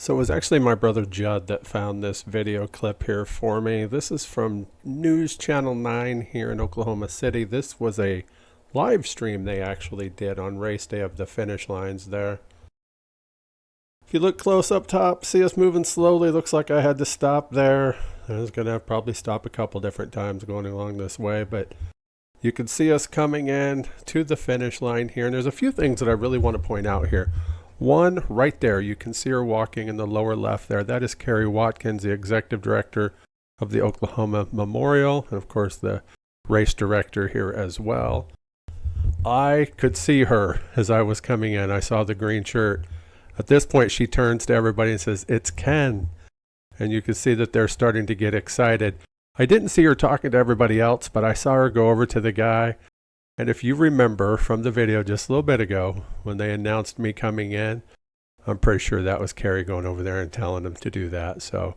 So it was actually my brother Judd that found this video clip here for me. This is from News Channel 9 here in Oklahoma City. This was a live stream they actually did on race day of the finish lines there. If you look close up top, see us moving slowly. Looks like I had to stop there. I was going to probably stop a couple different times going along this way, but you can see us coming in to the finish line here. And there's a few things that I really want to point out here. One, right there, you can see her walking in the lower left there. That is Carrie Watkins, the executive director of the Oklahoma Memorial, and of course the race director here as well. I could see her as I was coming in. I saw the green shirt. At this point, she turns to everybody and says, "It's Ken." And you can see that they're starting to get excited. I didn't see her talking to everybody else, but I saw her go over to the guy. And if you remember from the video just a little bit ago, when they announced me coming in, I'm pretty sure that was Carrie going over there and telling him to do that. So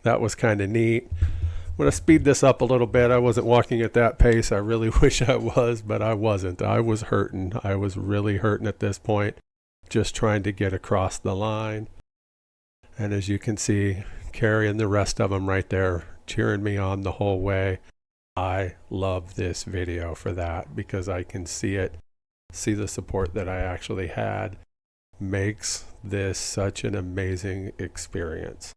that was kind of neat. I'm going to speed this up a little bit. I wasn't walking at that pace. I really wish I was, but I wasn't. I was hurting. I was really hurting at this point, just trying to get across the line. And as you can see, Carrie and the rest of them right there cheering me on the whole way. I love this video for that because I can see it, see the support that I actually had. Makes this such an amazing experience.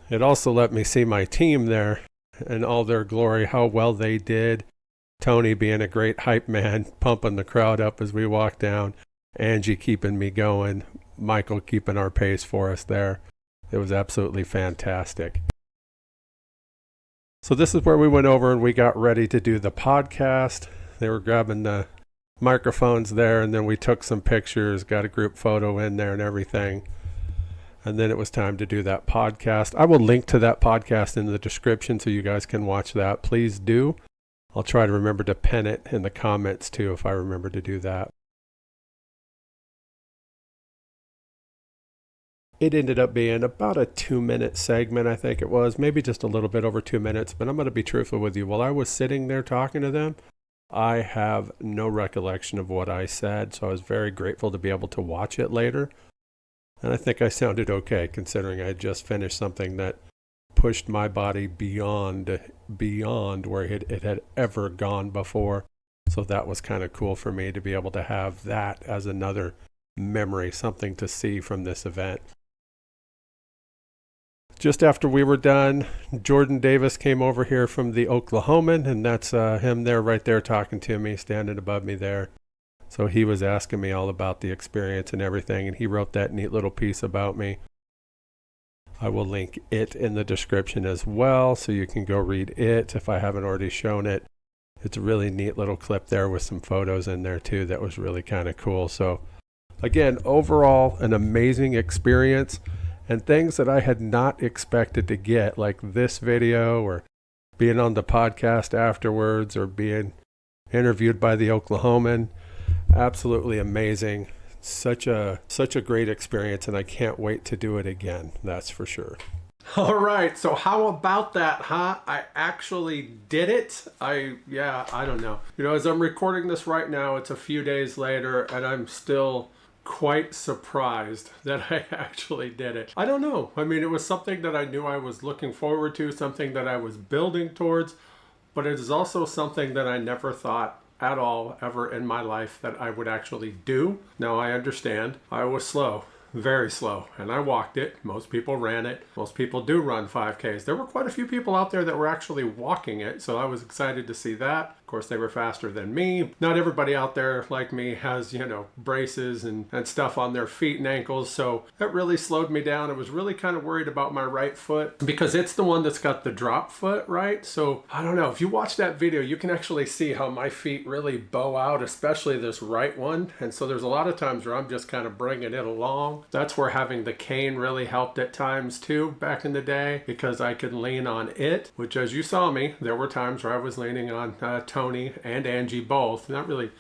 It also let me see my team there in all their glory, how well they did. Tony being a great hype man, pumping the crowd up as we walked down. Angie keeping me going. Michael keeping our pace for us there. It was absolutely fantastic. So this is where we went over and we got ready to do the podcast. They were grabbing the microphones there, and then we took some pictures, got a group photo in there and everything. And then it was time to do that podcast. I will link to that podcast in the description so you guys can watch that. Please do. I'll try to remember to pin it in the comments too if I remember to do that. It ended up being about a 2-minute segment, I think it was, maybe just a little bit over 2 minutes, but I'm going to be truthful with you. While I was sitting there talking to them, I have no recollection of what I said, so I was very grateful to be able to watch it later. And I think I sounded okay, considering I had just finished something that pushed my body beyond where it had ever gone before. So that was kind of cool for me to be able to have that as another memory, something to see from this event. Just after we were done, Jordan Davis came over here from the Oklahoman, and that's him there right there talking to me, standing above me there. So he was asking me all about the experience and everything, and he wrote that neat little piece about me. I will link it in the description as well, so you can go read it if I haven't already shown it. It's a really neat little clip there with some photos in there too that was really kind of cool. So again, overall, an amazing experience. And things that I had not expected to get, like this video or being on the podcast afterwards or being interviewed by the Oklahoman. Absolutely amazing. Such a great experience, and I can't wait to do it again. That's for sure. All right, so how about that, huh? I actually did it. I don't know. As I'm recording this right now, it's a few days later, and I'm still quite surprised that I actually did it. I don't know. I mean, it was something that I knew I was looking forward to, something that I was building towards, but it is also something that I never thought at all ever in my life that I would actually do. Now I understand I was slow, very slow, and I walked it. Most people ran it. Most people do run 5Ks. There were quite a few people out there that were actually walking it, so I was excited to see that. Of course, they were faster than me. Not everybody out there like me has, braces and stuff on their feet and ankles, so that really slowed me down. I was really kind of worried about my right foot because it's the one that's got the drop foot, right? So I don't know. If you watch that video, you can actually see how my feet really bow out, especially this right one. And so there's a lot of times where I'm just kind of bringing it along. That's where having the cane really helped at times too back in the day, because I could lean on it, which, as you saw me, there were times where I was leaning on Tony and Angie both. Not really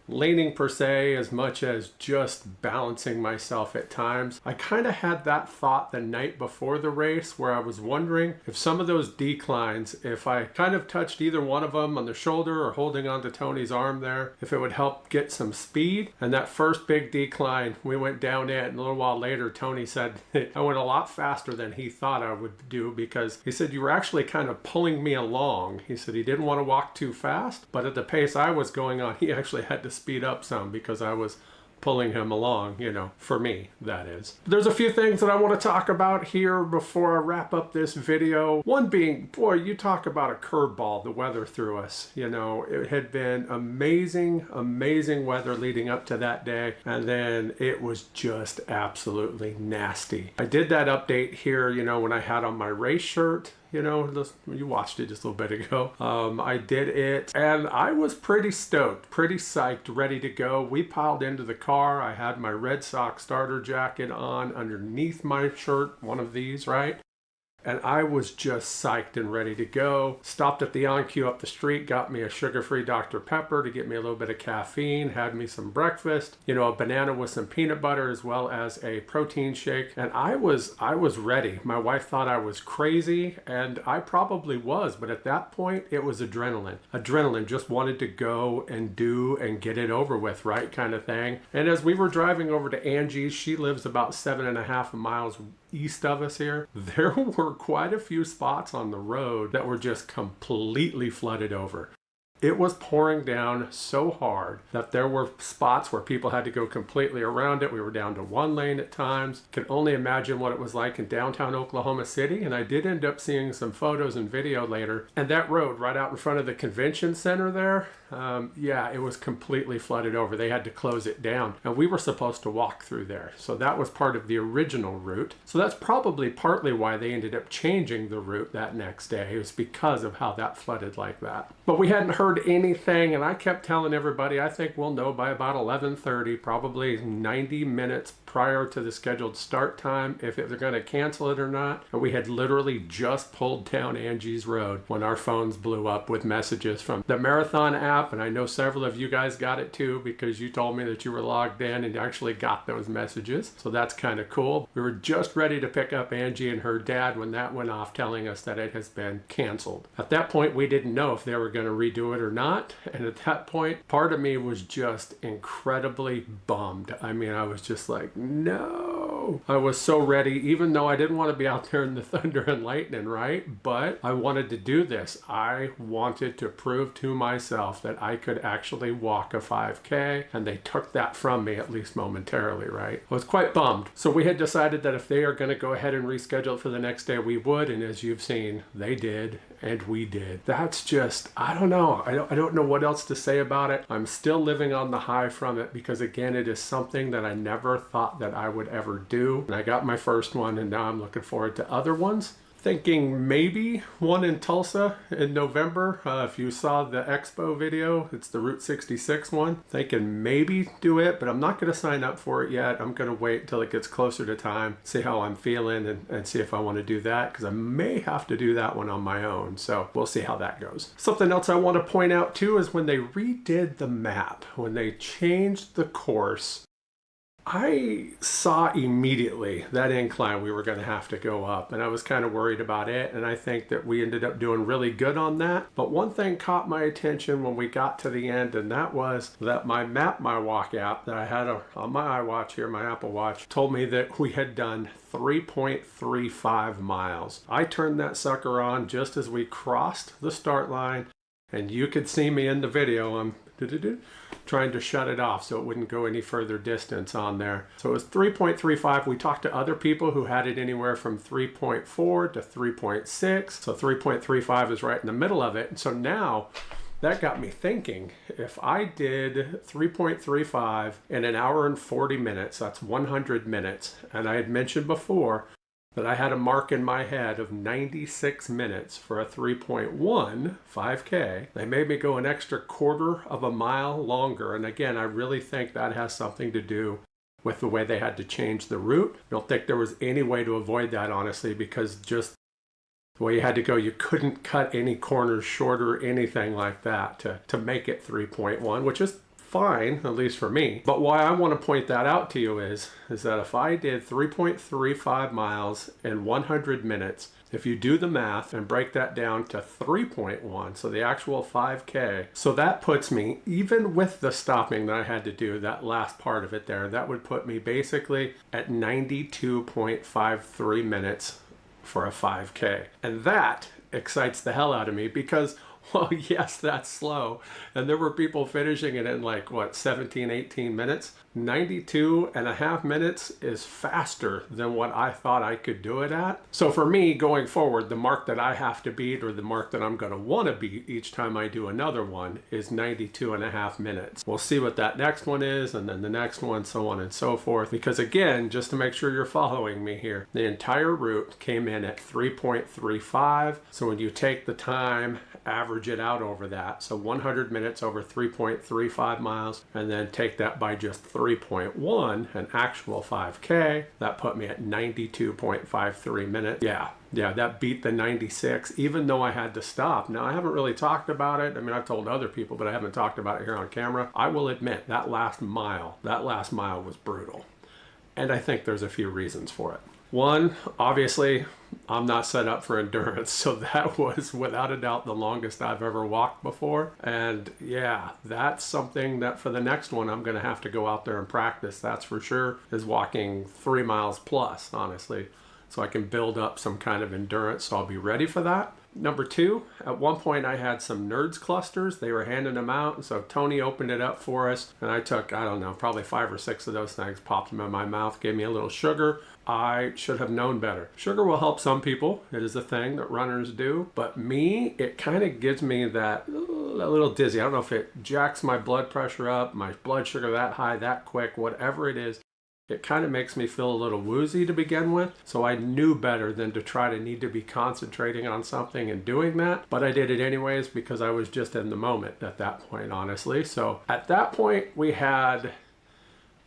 leaning per se as much as just balancing myself at times. I kind of had that thought the night before the race where I was wondering if some of those declines, if I kind of touched either one of them on the shoulder or holding onto Tony's arm there, if it would help get some speed. And that first big decline, we went down it, and a little while later Tony said I went a lot faster than he thought I would do, because he said you were actually kind of pulling me along. He said he didn't want to walk too fast, but at the pace I was going on, he actually had to speed up some because I was pulling him along, you know, for me, that is. There's a few things that I want to talk about here before I wrap up this video. One being, boy, you talk about a curveball the weather threw us. You know, it had been amazing, amazing weather leading up to that day, and then it was just absolutely nasty. I did that update here, you know, when I had on my race shirt. You know, you watched it just a little bit ago. I did it, and I was pretty stoked, pretty psyched, ready to go. We piled into the car. I had my Red Sox starter jacket on underneath my shirt, one of these, right? And I was just psyched and ready to go. Stopped at the on-queue up the street, got me a sugar-free Dr. Pepper to get me a little bit of caffeine, had me some breakfast, you know, a banana with some peanut butter as well as a protein shake. And I was ready. My wife thought I was crazy, and I probably was, but at that point it was adrenaline. Adrenaline, just wanted to go and do and get it over with, right, kind of thing. And as we were driving over to Angie's, she lives about 7.5 miles east of us here, there were quite a few spots on the road that were just completely flooded over. It was pouring down so hard that there were spots where people had to go completely around it. We were down to one lane at times. Can only imagine what it was like in downtown Oklahoma City. And I did end up seeing some photos and video later. And that road right out in front of the convention center there, yeah, it was completely flooded over. They had to close it down. And we were supposed to walk through there. So that was part of the original route. So that's probably partly why they ended up changing the route that next day. It was because of how that flooded like that. But we hadn't heard anything, and I kept telling everybody, I think we'll know by about 11:30, probably 90 minutes prior to the scheduled start time, if they're going to cancel it or not. And we had literally just pulled down Angie's Road when our phones blew up with messages from the Marathon app, and I know several of you guys got it too because you told me that you were logged in and actually got those messages. So that's kind of cool. We were just ready to pick up Angie and her dad when that went off, telling us that it has been canceled. At that point, we didn't know if they were going to redo it or not. And at that point, part of me was just incredibly bummed. I mean, I was just like, no. I was so ready, even though I didn't want to be out there in the thunder and lightning, right? But I wanted to do this. I wanted to prove to myself that I could actually walk a 5K, and they took that from me, at least momentarily, right? I was quite bummed. So we had decided that if they are going to go ahead and reschedule it for the next day, we would, and as you've seen, they did, and we did. That's just, I don't know. I don't know what else to say about it. I'm still living on the high from it because, again, it is something that I never thought that I would ever do. And I got my first one, and now I'm looking forward to other ones. Thinking maybe one in Tulsa in November. If you saw the expo video, it's the Route 66 one. Thinking maybe do it, but I'm not going to sign up for it yet. I'm going to wait until it gets closer to time, see how I'm feeling, and see if I want to do that, because I may have to do that one on my own. So we'll see how that goes. Something else I want to point out too is when they redid the map, when they changed the course, I saw immediately that incline we were going to have to go up, and I was kind of worried about it, and I think that we ended up doing really good on that. But one thing caught my attention when we got to the end, and that was that my MapMyWalk app that I had on my iWatch here, my Apple Watch, told me that we had done 3.35 miles. I turned that sucker on just as we crossed the start line, and you could see me in the video. I'm trying to shut it off so it wouldn't go any further distance on there. So it was 3.35. We talked to other people who had it anywhere from 3.4 to 3.6. So 3.35 is right in the middle of it. And so now that got me thinking, if I did 3.35 in an hour and 40 minutes, that's 100 minutes. And I had mentioned before that I had a mark in my head of 96 minutes for a 3.1 5K. They made me go an extra quarter of a mile longer. And again, I really think that has something to do with the way they had to change the route. I don't think there was any way to avoid that, honestly, because just the way you had to go, you couldn't cut any corners short or anything like that to make it 3.1, which is fine, at least for me. But why I want to point that out to you is that if I did 3.35 miles in 100 minutes, if you do the math and break that down to 3.1, so the actual 5K, so that puts me, even with the stopping that I had to do, that last part of it there, that would put me basically at 92.53 minutes for a 5K. And that excites the hell out of me because, well, yes, that's slow. And there were people finishing it in like, what, 17, 18 minutes? 92.5 minutes is faster than what I thought I could do it at. So for me, going forward, the mark that I have to beat, or the mark that I'm going to want to beat each time I do another one, is 92.5 minutes. We'll see what that next one is, and then the next one, so on and so forth. Because again, just to make sure you're following me here, the entire route came in at 3.35. So when you take the time, average it out over that. So 100 minutes over 3.35 miles, and then take that by just 3.1, an actual 5K, that put me at 92.53 minutes. Yeah, that beat the 96, even though I had to stop. Now, I haven't really talked about it. I mean, I've told other people, but I haven't talked about it here on camera. I will admit, that last mile was brutal. And I think there's a few reasons for it. One, obviously, I'm not set up for endurance, so that was without a doubt the longest I've ever walked before. And yeah, that's something that for the next one I'm going to have to go out there and practice, that's for sure, is walking 3 miles plus, honestly, so I can build up some kind of endurance, so I'll be ready for that. Number two, at one point I had some Nerds clusters. They were handing them out, and so Tony opened it up for us, and I took, I don't know, probably 5 or 6 of those things, popped them in my mouth, gave me a little sugar. I should have known better. Sugar will help some people. It is a thing that runners do. But me, it kind of gives me that a little dizzy. I don't know if it jacks my blood pressure up, my blood sugar that high, that quick, whatever it is. It kind of makes me feel a little woozy to begin with. So I knew better than to try to need to be concentrating on something and doing that. But I did it anyways because I was just in the moment at that point, honestly. So at that point, we had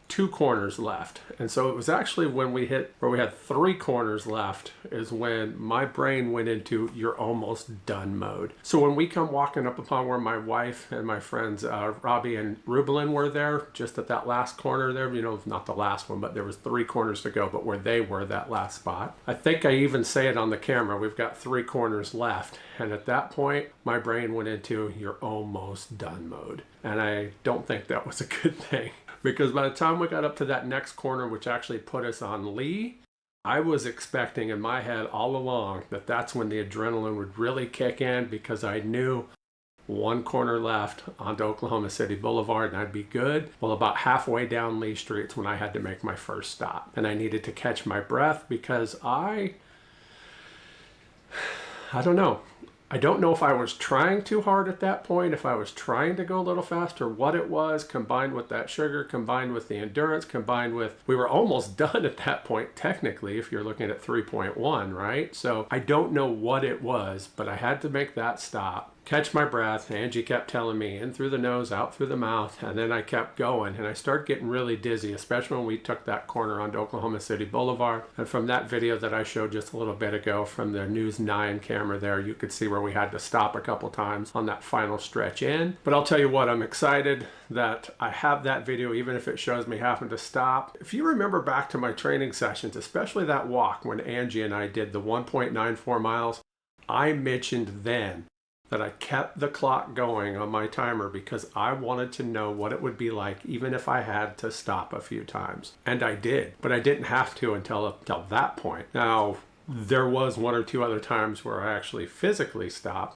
2 corners left. And so it was actually when we hit where we had 3 corners left is when my brain went into you're almost done mode. So when we come walking up upon where my wife and my friends Robbie and Rublin were there, just at that last corner there, you know, not the last one, but there was 3 corners to go, but where they were, that last spot. I think I even say it on the camera, we've got 3 corners left. And at that point, my brain went into you're almost done mode. And I don't think that was a good thing. Because by the time we got up to that next corner, which actually put us on Lee, I was expecting in my head all along that that's when the adrenaline would really kick in, because I knew 1 corner left onto Oklahoma City Boulevard and I'd be good. Well, about halfway down Lee Street's when I had to make my first stop. And I needed to catch my breath because I don't know. I don't know if I was trying too hard at that point, if I was trying to go a little faster, what it was, combined with that sugar, combined with the endurance, combined with, we were almost done at that point, technically, if you're looking at 3.1, right? So I don't know what it was, but I had to make that stop, catch my breath. Angie kept telling me in through the nose, out through the mouth, and then I kept going, and I started getting really dizzy, especially when we took that corner onto Oklahoma City Boulevard. And from that video that I showed just a little bit ago from the News 9 camera there, you could see where we had to stop a couple times on that final stretch in. But I'll tell you what, I'm excited that I have that video, even if it shows me having to stop. If you remember back to my training sessions, especially that walk when Angie and I did the 1.94 miles, I mentioned then that I kept the clock going on my timer because I wanted to know what it would be like even if I had to stop a few times. And I did, but I didn't have to until that point. Now, there was 1 or 2 other times where I actually physically stopped.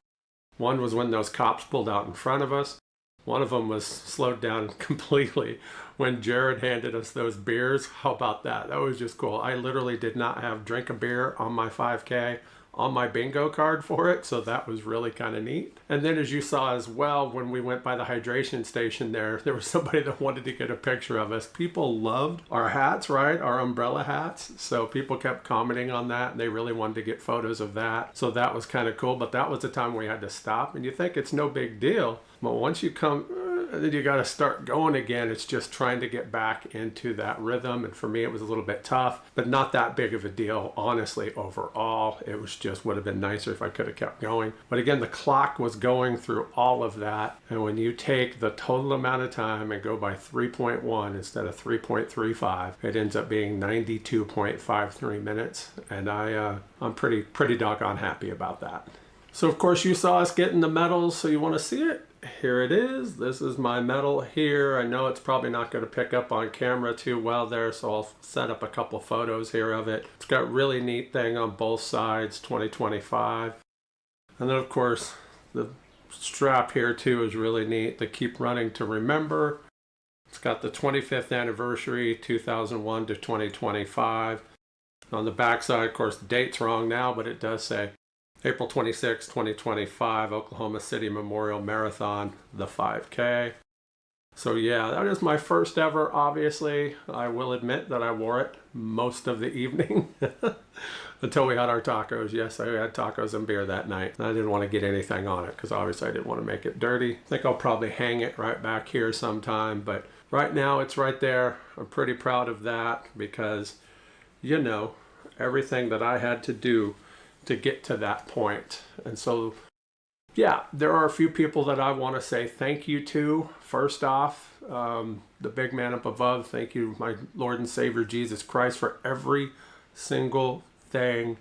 One was when those cops pulled out in front of us. One of them was slowed down completely when Jared handed us those beers. How about that? That was just cool. I literally did not have drink a beer on my 5K on my bingo card for it, so that was really kind of neat. And then as you saw as well, when we went by the hydration station there was somebody that wanted to get a picture of us. People loved our hats, right? Our umbrella hats. So people kept commenting on that, and they really wanted to get photos of that. So that was kind of cool, but that was the time we had to stop. And you think it's no big deal, but once you come and then you got to start going again. It's just trying to get back into that rhythm. And for me, it was a little bit tough, but not that big of a deal. Honestly, overall, it was just would have been nicer if I could have kept going. But again, the clock was going through all of that. And when you take the total amount of time and go by 3.1 instead of 3.35, it ends up being 92.53 minutes. And I'm pretty doggone happy about that. So of course you saw us getting the medals, so you want to see it? Here it is. This is my medal here. I know it's probably not going to pick up on camera too well there, so I'll set up a couple photos here of it. It's got a really neat thing on both sides, 2025. And then of course the strap here too is really neat. The Keep Running to Remember. It's got the 25th anniversary, 2001 to 2025. On the back side, of course, the date's wrong now, but it does say April 26, 2025, Oklahoma City Memorial Marathon, the 5K. So yeah, that is my first ever, obviously. I will admit that I wore it most of the evening until we had our tacos. Yes, I had tacos and beer that night. I didn't want to get anything on it because obviously I didn't want to make it dirty. I think I'll probably hang it right back here sometime, but right now it's right there. I'm pretty proud of that because, you know, everything that I had to do to get to that point. And so, yeah, there are a few people that I want to say thank you to. First off, the big man up above, thank you, my Lord and Savior Jesus Christ, for every single thing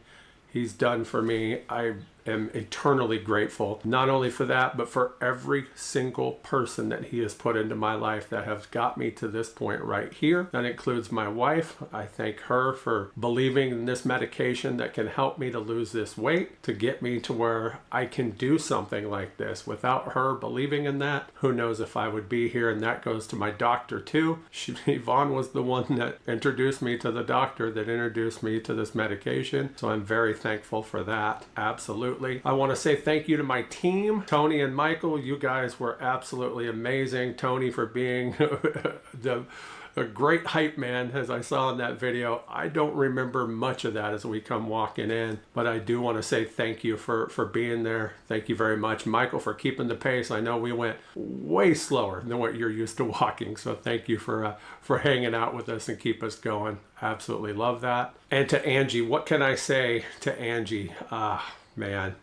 he's done for me. I am eternally grateful, not only for that, but for every single person that he has put into my life that has got me to this point right here. That includes my wife. I thank her for believing in this medication that can help me to lose this weight, to get me to where I can do something like this. Without her believing in that, who knows if I would be here. And that goes to my doctor too. Yvonne was the one that introduced me to the doctor that introduced me to this medication. So I'm very thankful for that. Absolutely. I want to say thank you to my team, Tony and Michael. You guys were absolutely amazing. Tony for being a great hype man, as I saw in that video. I don't remember much of that as we come walking in, but I do want to say thank you for being there. Thank you very much. Michael, for keeping the pace. I know we went way slower than what you're used to walking, so thank you for hanging out with us and keep us going. Absolutely love that. And to Angie, what can I say to Angie? Man,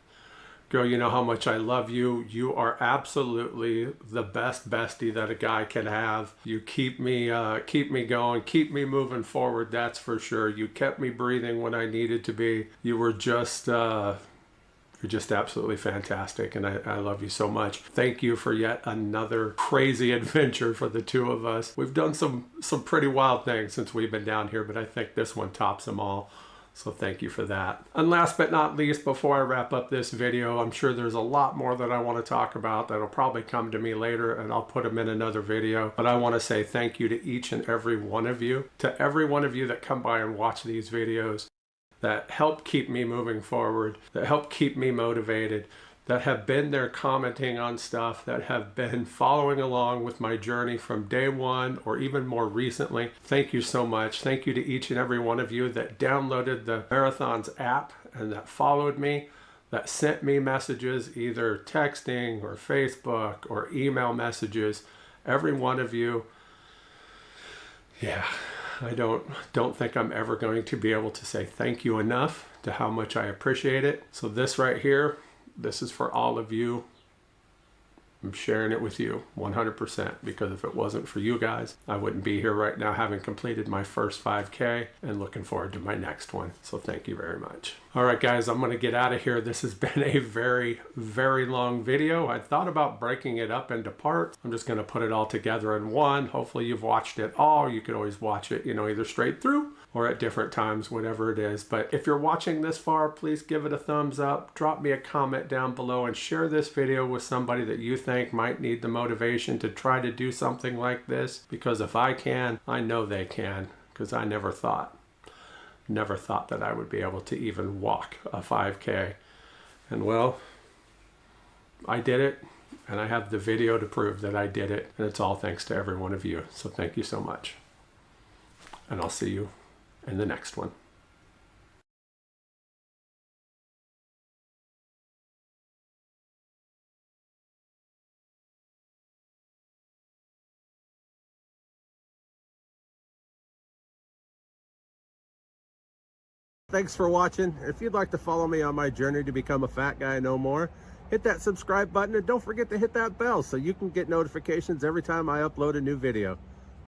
girl, you know how much I love you. You are absolutely the best bestie that a guy can have. You keep me going, keep me moving forward. That's for sure. You kept me breathing when I needed to be. You were just, you're just absolutely fantastic, and I love you so much. Thank you for yet another crazy adventure for the two of us. We've done some pretty wild things since we've been down here, but I think this one tops them all. So thank you for that. And last but not least, before I wrap up this video, I'm sure there's a lot more that I want to talk about that'll probably come to me later, and I'll put them in another video. But I want to say thank you to each and every one of you, to every one of you that come by and watch these videos, that help keep me moving forward, that help keep me motivated, that have been there commenting on stuff, that have been following along with my journey from day one or even more recently. Thank you so much. Thank you to each and every one of you that downloaded the Marathons app and that followed me, that sent me messages, either texting or Facebook or email messages. Every one of you. Yeah, I don't think I'm ever going to be able to say thank you enough to how much I appreciate it. So this right here, this is for all of you. I'm sharing it with you 100%, because if it wasn't for you guys, I wouldn't be here right now having completed my first 5K and looking forward to my next one. So thank you very much. All right, guys, I'm going to get out of here. This has been a very, very long video. I thought about breaking it up into parts. I'm just going to put it all together in one. Hopefully you've watched it all. You could always watch it, either straight through or at different times, whatever it is. But if you're watching this far, please give it a thumbs up, drop me a comment down below, and share this video with somebody that you think might need the motivation to try to do something like this. Because if I can, I know they can, because I never thought that I would be able to even walk a 5K. And well, I did it, and I have the video to prove that I did it, and it's all thanks to every one of you. So thank you so much, and I'll see you in the next one. thanks for watching. If you'd like to follow me on my journey to become a fat guy no more, hit that subscribe button and don't forget to hit that bell so you can get notifications every time I upload a new video.